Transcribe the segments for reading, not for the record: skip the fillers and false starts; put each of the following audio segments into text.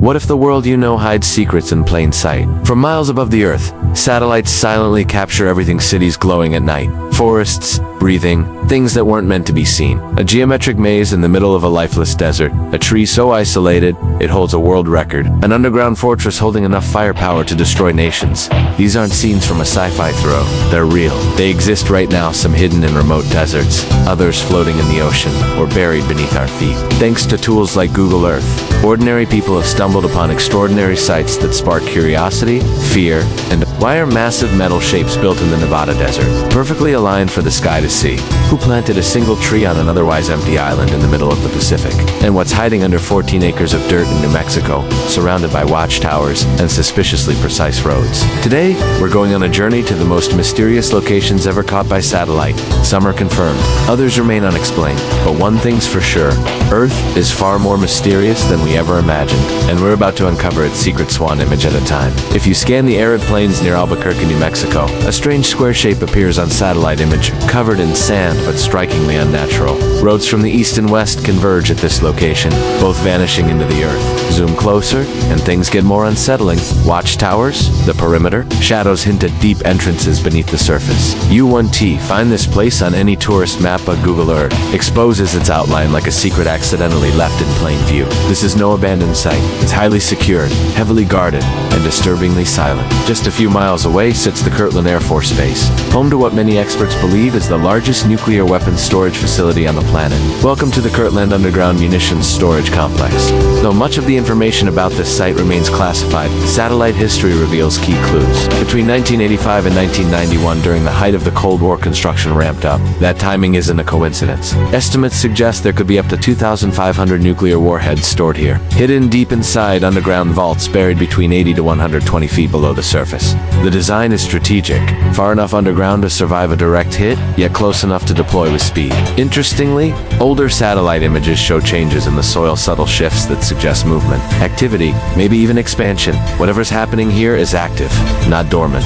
What if the world you know hides secrets in plain sight? From miles above the Earth, satellites silently capture everything: cities glowing at night, forests breathing, things that weren't meant to be seen. A geometric maze in the middle of a lifeless desert, a tree so isolated it holds a world record, an underground fortress holding enough firepower to destroy nations. These aren't scenes from a sci-fi throw, they're real. They exist right now, some hidden in remote deserts, others floating in the ocean, or buried beneath our feet. Thanks to tools like Google Earth, ordinary people have stumbled upon extraordinary sights that spark curiosity, fear, and why are massive metal shapes built in the Nevada desert, perfectly aligned for the sky to see? Who planted a single tree on an otherwise empty island in the middle of the Pacific? And what's hiding under 14 acres of dirt in New Mexico, surrounded by watchtowers and suspiciously precise roads? Today, we're going on a journey to the most mysterious locations ever caught by satellite. Some are confirmed, others remain unexplained. But one thing's for sure, Earth is far more mysterious than we ever imagined, and we're about to uncover its secret swan image at a time. If you scan the arid plains near Albuquerque, New Mexico, a strange square shape appears on satellite image, covered in sand but strikingly unnatural. Roads from the east and west converge at this location, both vanishing into the earth. Zoom closer, and things get more unsettling. Watchtowers, the perimeter, shadows hint at deep entrances beneath the surface. U1T, find this place on any tourist map but Google Earth, exposes its outline like a secret accidentally left in plain view. This is no abandoned site. It's highly secured, heavily guarded, and disturbingly silent. Just a few miles away sits the Kirtland Air Force Base, home to what many experts believe is the largest nuclear weapons storage facility on the planet. Welcome to the Kirtland Underground Munitions Storage Complex. Though much of the information about this site remains classified, satellite history reveals key clues. Between 1985 and 1991, during the height of the Cold War, construction ramped up. That timing isn't a coincidence. Estimates suggest there could be up to 2,500 nuclear warheads stored here, hidden deep inside underground vaults buried between 80 to 120 feet below the surface. The design is strategic, far enough underground to survive a direct hit, yet close enough to deploy with speed. Interestingly, older satellite images show changes in the soil, subtle shifts that suggest movement, activity, maybe even expansion. Whatever's happening here is active, not dormant.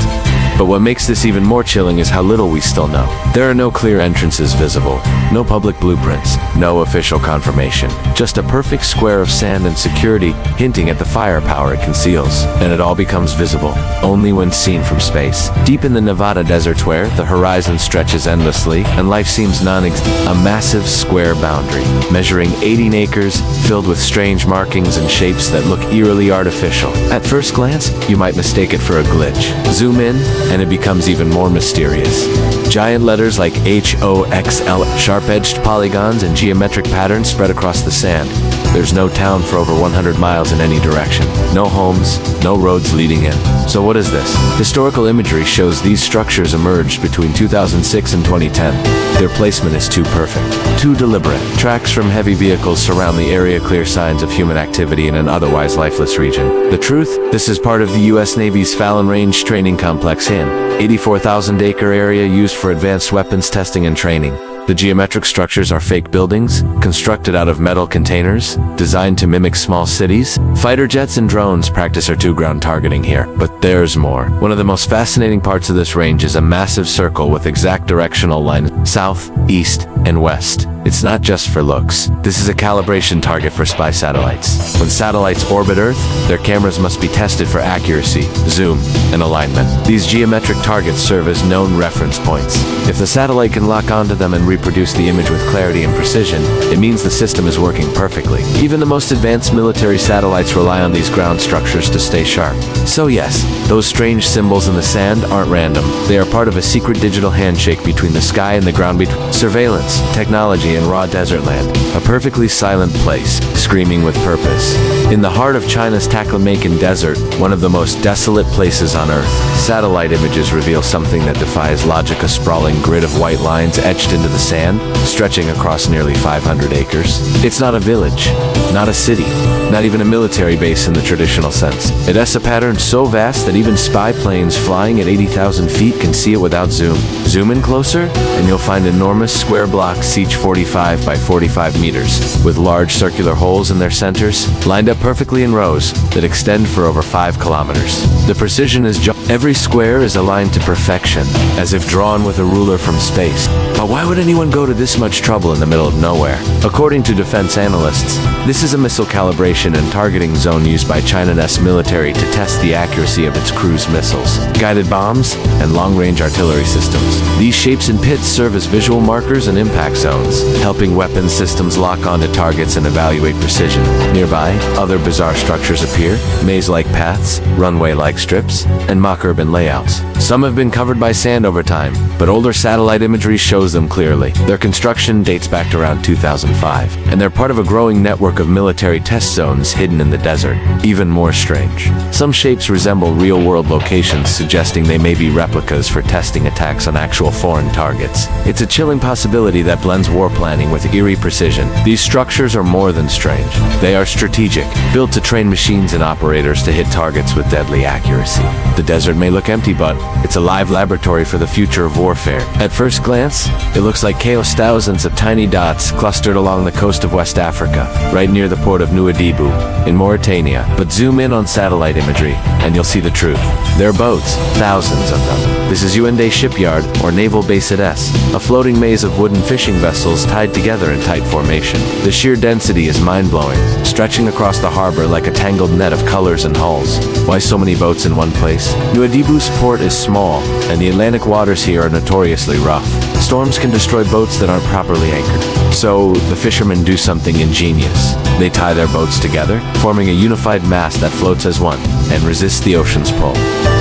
But what makes this even more chilling is how little we still know. There are no clear entrances visible, no public blueprints, no official confirmation, just a perfect square of sand and security hinting at the firepower it conceals. And it all becomes visible only when seen from space. Deep in the Nevada deserts, where the horizon stretches endlessly and life seems non-existent, a massive square boundary, measuring 18 acres, filled with strange markings and shapes that look eerily artificial. At first glance, you might mistake it for a glitch. Zoom in, and it becomes even more mysterious. Giant letters like HOXL, sharp-edged polygons and geometric patterns spread across the sand. There's no town for over 100 miles in any direction. No homes, no roads leading in. So what is this? Historical imagery shows these structures emerged between 2006 and 2010. Their placement is too perfect, too deliberate. Tracks from heavy vehicles surround the area, clear signs of human activity in an otherwise lifeless region. The truth? This is part of the U.S. Navy's Fallon Range Training Complex in 84,000-acre area used for advanced weapons testing and training. The geometric structures are fake buildings, constructed out of metal containers, designed to mimic small cities. Fighter jets and drones practice air-to-ground targeting here. But there's more. One of the most fascinating parts of this range is a massive circle with exact directional lines, south, east, and west. It's not just for looks. This is a calibration target for spy satellites. When satellites orbit Earth, their cameras must be tested for accuracy, zoom, and alignment. These geometric targets serve as known reference points. If the satellite can lock onto them and reproduce the image with clarity and precision, it means the system is working perfectly. Even the most advanced military satellites rely on these ground structures to stay sharp. So yes, those strange symbols in the sand aren't random. They are part of a secret digital handshake between the sky and the ground, between surveillance, technology, and raw desert land. A perfectly silent place, screaming with purpose. In the heart of China's Taklamakan Desert, one of the most desolate places on Earth, satellite images reveal something that defies logic: a sprawling grid of white lines etched into the sand, stretching across nearly 500 acres. It's not a village, not a city, not even a military base in the traditional sense. It has a pattern so vast that even spy planes flying at 80,000 feet can see it without zoom. Zoom in closer, and you'll find enormous square blocks, each 45 by 45 meters, with large circular holes in their centers, lined up up perfectly in rows that extend for over 5 kilometers. The precision is every square is aligned to perfection, as if drawn with a ruler from space. But why would anyone go to this much trouble in the middle of nowhere? According to defense analysts, this is a missile calibration and targeting zone used by China's military to test the accuracy of its cruise missiles, guided bombs, and long-range artillery systems. These shapes and pits serve as visual markers and impact zones, helping weapons systems lock onto targets and evaluate precision. Nearby, other bizarre structures appear, maze-like paths, runway-like strips, and mock urban layouts. Some have been covered by sand over time, but older satellite imagery shows them clearly. Their construction dates back to around 2005, and they're part of a growing network of military test zones hidden in the desert. Even more strange. Some shapes resemble real-world locations, suggesting they may be replicas for testing attacks on actual foreign targets. It's a chilling possibility that blends war planning with eerie precision. These structures are more than strange. They are strategic, built to train machines and operators to hit targets with deadly accuracy. The desert may look empty, but it's a live laboratory for the future of warfare. At first glance, it looks like chaos, thousands of tiny dots clustered along the coast of West Africa, right near the port of Nouadhibou, in Mauritania. But zoom in on satellite imagery, and you'll see the truth. There are boats, thousands of them. This is Yaoundé Shipyard, or Naval Base at Es, a floating maze of wooden fishing vessels tied together in tight formation. The sheer density is mind-blowing, stretching across the harbor like a tangled net of colors and hulls. Why so many boats in one place? Nouadhibou's port is small, and the Atlantic waters here are notoriously rough. Storms can destroy boats that aren't properly anchored. So, the fishermen do something ingenious. They tie their boats together, forming a unified mast that floats as one, and resists the ocean's pull.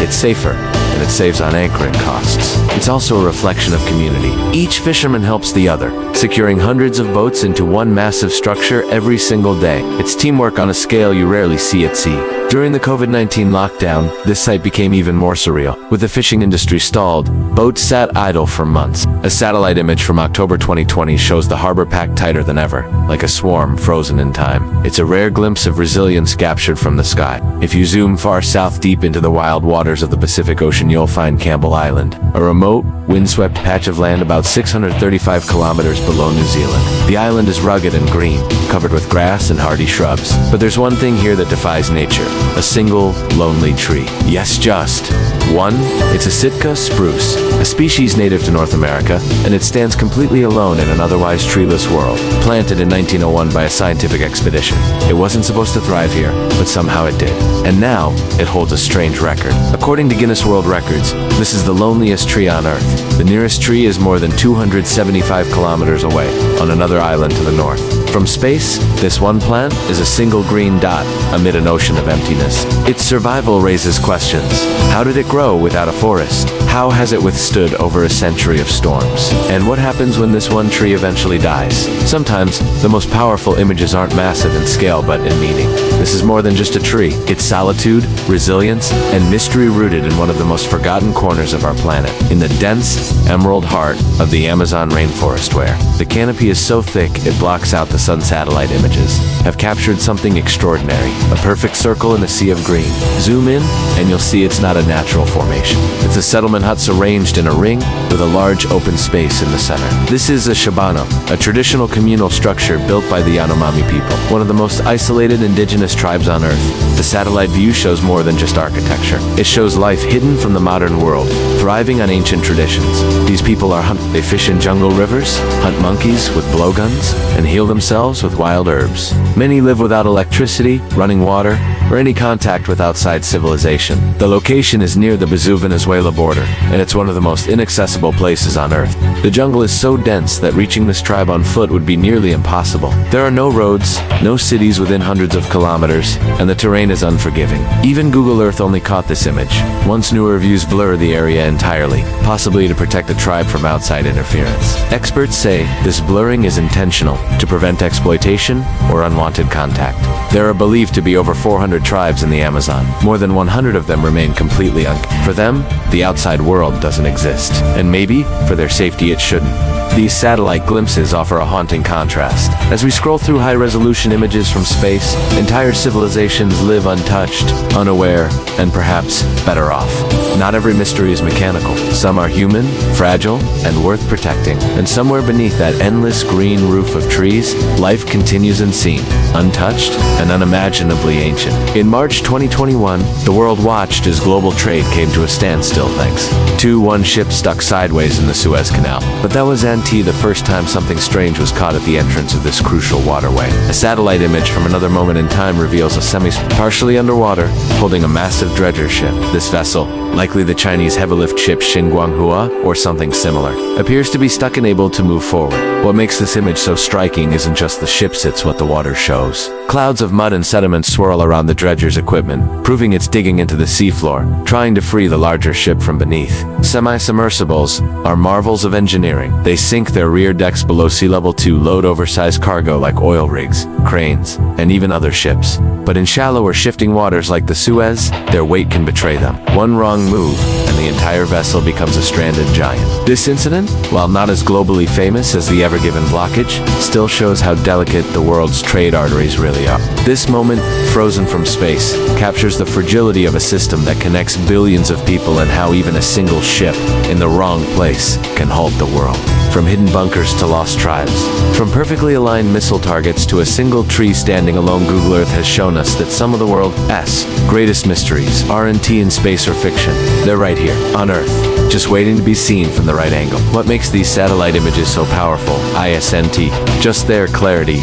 It's safer, and it saves on anchoring costs. It's also a reflection of community. Each fisherman helps the other, securing hundreds of boats into one massive structure every single day. It's teamwork on a scale you rarely see at sea. During the COVID-19 lockdown, this site became even more surreal. With the fishing industry stalled, boats sat idle for months. A satellite image from October 2020 shows the harbor packed tighter than ever, like a swarm frozen in time. It's a rare glimpse of resilience captured from the sky. If you zoom far south deep into the wild waters of the Pacific Ocean, you'll find Campbell Island, a remote, windswept patch of land about 635 kilometers below New Zealand. The island is rugged and green, covered with grass and hardy shrubs. But there's one thing here that defies nature. A single, lonely tree. Yes, just one. It's a Sitka spruce, a species native to North America, and it stands completely alone in an otherwise treeless world. Planted in 1901 by a scientific expedition. It wasn't supposed to thrive here, but somehow it did. And now, it holds a strange record. According to Guinness World Records, this is the loneliest tree on Earth. The nearest tree is more than 275 kilometers away, on another island to the north. From space, this one plant is a single green dot amid an ocean of emptiness. Its survival raises questions. How did it grow without a forest? How has it withstood over a century of storms? And what happens when this one tree eventually dies? Sometimes, the most powerful images aren't massive in scale but in meaning. This is more than just a tree. It's solitude, resilience, and mystery rooted in one of the most forgotten corners of our planet, in the dense, emerald heart of the Amazon rainforest, where the canopy is so thick it blocks out the sun. Satellite images have captured something extraordinary, a perfect circle in a sea of green. Zoom in, and you'll see it's not a natural formation. It's a settlement huts arranged in a ring with a large open space in the center. This is a Shabano, a traditional communal structure built by the Yanomami people, one of the most isolated indigenous tribes on Earth. The satellite view shows more than just architecture. It shows life hidden from the modern world, thriving on ancient traditions. These people are They fish in jungle rivers, hunt monkeys with blowguns, and heal themselves with wild herbs. Many live without electricity, running water, or any contact with outside civilization. The location is near the Brazil-Venezuela border, and it's one of the most inaccessible places on Earth. The jungle is so dense that reaching this tribe on foot would be nearly impossible. There are no roads, no cities within hundreds of kilometers, and the terrain is unforgiving. Even Google Earth only caught this image. Once newer views blur the area entirely, possibly to protect the tribe from outside interference. Experts say this blurring is intentional, to prevent exploitation or unwanted contact. There are believed to be over 400 tribes in the Amazon. More than 100 of them remain completely For them, the outside world doesn't exist. And maybe, for their safety, it shouldn't. These satellite glimpses offer a haunting contrast. As we scroll through high-resolution images from space, entire civilizations live untouched, unaware, and perhaps better off. Not every mystery is mechanical. Some are human, fragile, and worth protecting. And somewhere beneath that endless green roof of trees, life continues unseen, untouched, and unimaginably ancient. In March 2021, the world watched as global trade came to a standstill thanks to one ship stuck sideways in the Suez Canal. But that wasn't the first time something strange was caught at the entrance of this crucial waterway. A satellite image from another moment in time reveals a partially underwater, holding a massive dredger ship. This vessel, likely the Chinese heavy-lift ship Xinguanghua or something similar, appears to be stuck and able to move forward. What makes this image so striking isn't just the ship, it's what the water shows. Clouds of mud and sediment swirl around the dredger's equipment, proving it's digging into the seafloor, trying to free the larger ship from beneath. Semi-submersibles are marvels of engineering. They sink their rear decks below sea level to load oversized cargo like oil rigs, cranes, and even other ships. But in shallow or shifting waters like the Suez, their weight can betray them. One wrong move, and the entire vessel becomes a stranded giant. This incident, while not as globally famous as the Ever Given blockage, still shows how delicate the world's trade arteries really are. This moment, frozen from space, captures the fragility of a system that connects billions of people and how even a single ship in the wrong place can halt the world. From hidden bunkers to lost tribes, from perfectly aligned missile targets to a single tree standing alone, Google Earth has shown us that some of the world's greatest mysteries aren't in space or fiction. They're right here, on Earth, just waiting to be seen from the right angle. What makes these satellite images so powerful? ISNT, just their clarity.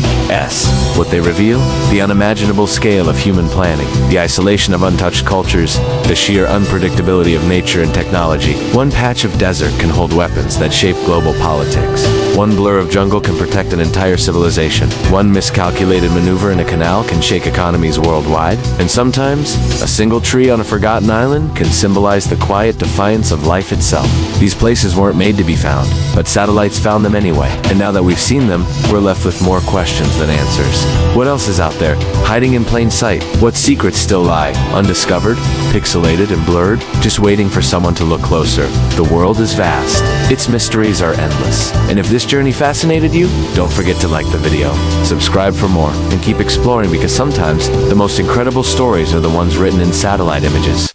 What they reveal? The unimaginable scale of human planning, the isolation of untouched cultures, the sheer unpredictability of nature and technology. One patch of desert can hold weapons that shape global politics. One blur of jungle can protect an entire civilization. One miscalculated maneuver in a canal can shake economies worldwide. And sometimes, a single tree on a forgotten island can symbolize the quiet defiance of life itself. These places weren't made to be found, but satellites found them anyway. And now that we've seen them, we're left with more questions than answers. What else is out there, hiding in plain sight? What secrets still lie, undiscovered, pixelated and blurred, just waiting for someone to look closer? The world is vast. Its mysteries are endless. And if this journey fascinated you, don't forget to like the video, subscribe for more, and keep exploring, because sometimes the most incredible stories are the ones written in satellite images.